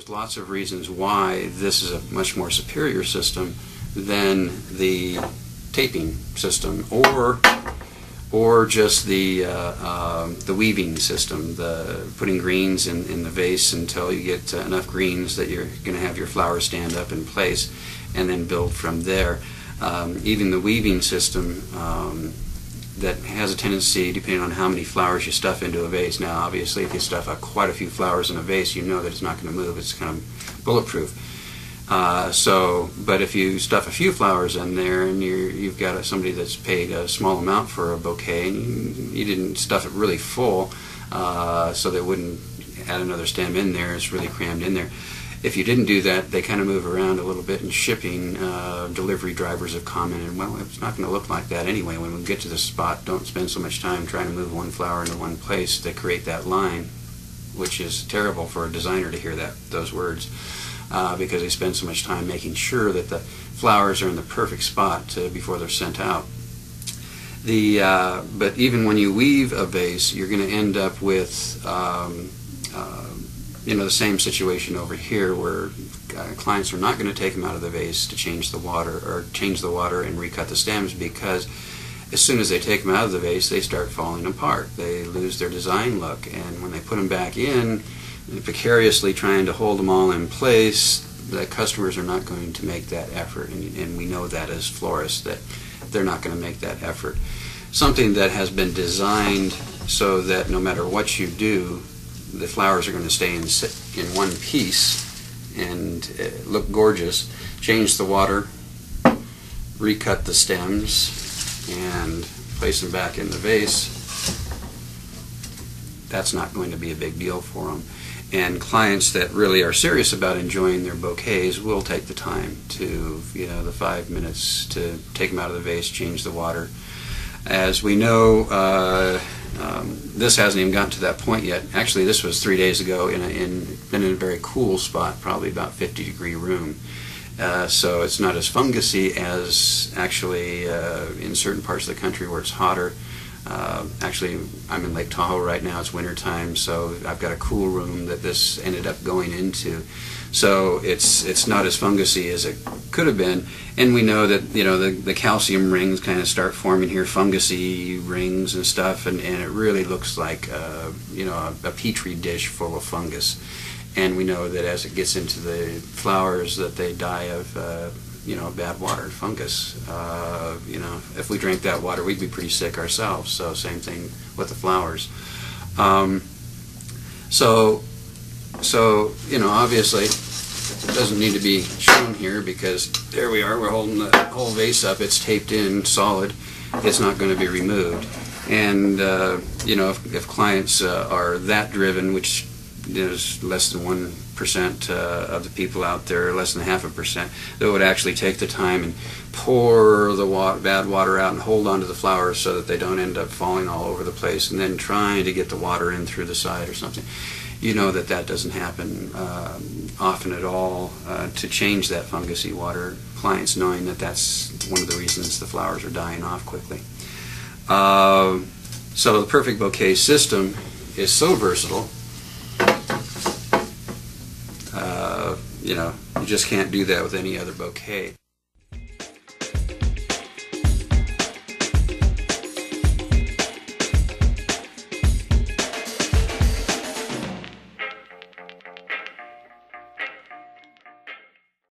there's lots of reasons why this is a much more superior system than the taping system, or just the weaving system, the putting greens in the vase until you get enough greens that you're going to have your flowers stand up in place, and then build from there. Even the weaving system that has a tendency, depending on how many flowers you stuff into a vase. Now, obviously, if you stuff quite a few flowers in a vase, you know that it's not going to move. It's kind of bulletproof. But if you stuff a few flowers in there, and you've got somebody that's paid a small amount for a bouquet, and you didn't stuff it really full, so they wouldn't add another stem in there. It's really crammed in there. If you didn't do that, they kind of move around a little bit in shipping. Delivery drivers have commented, well, it's not going to look like that anyway. When we get to the spot, don't spend so much time trying to move one flower into one place to create that line, which is terrible for a designer to hear those words, because they spend so much time making sure that the flowers are in the perfect spot before they're sent out. But even when you weave a vase, you're going to end up with the same situation over here, where clients are not going to take them out of the vase to change the water and recut the stems, because as soon as they take them out of the vase, they start falling apart. They lose their design look, and when they put them back in, precariously trying to hold them all in place, the customers are not going to make that effort, and we know that as florists, that they're not going to make that effort. Something that has been designed so that no matter what you do, the flowers are going to stay in one piece and look gorgeous. Change the water, recut the stems, and place them back in the vase. That's not going to be a big deal for them. And clients that really are serious about enjoying their bouquets will take the time to, the 5 minutes to take them out of the vase, change the water. As we know, this hasn't even gotten to that point yet. Actually, this was 3 days ago been in a very cool spot, probably about 50-degree room. So it's not as fungusy as actually in certain parts of the country where it's hotter. Actually, I'm in Lake Tahoe right now. It's winter time, so I've got a cool room that this ended up going into. So it's not as fungusy as it could have been, and we know that the calcium rings kind of start forming here, fungusy rings and stuff, and it really looks like a petri dish full of fungus. And we know that as it gets into the flowers, that they die of bad water, fungus. If we drank that water, we'd be pretty sick ourselves. So same thing with the flowers. So obviously, it doesn't need to be shown here, because there we are. We're holding the whole vase up. It's taped in solid. It's not going to be removed. And if clients are that driven, which there's less than 1% of the people out there, less than 0.5%, that would actually take the time and pour the bad water out and hold onto the flowers so that they don't end up falling all over the place, and then trying to get the water in through the side or something. You know that doesn't happen often at all. To change that fungusy water, clients knowing that that's one of the reasons the flowers are dying off quickly. So the Perfect Bouquet system is so versatile. You just can't do that with any other bouquet.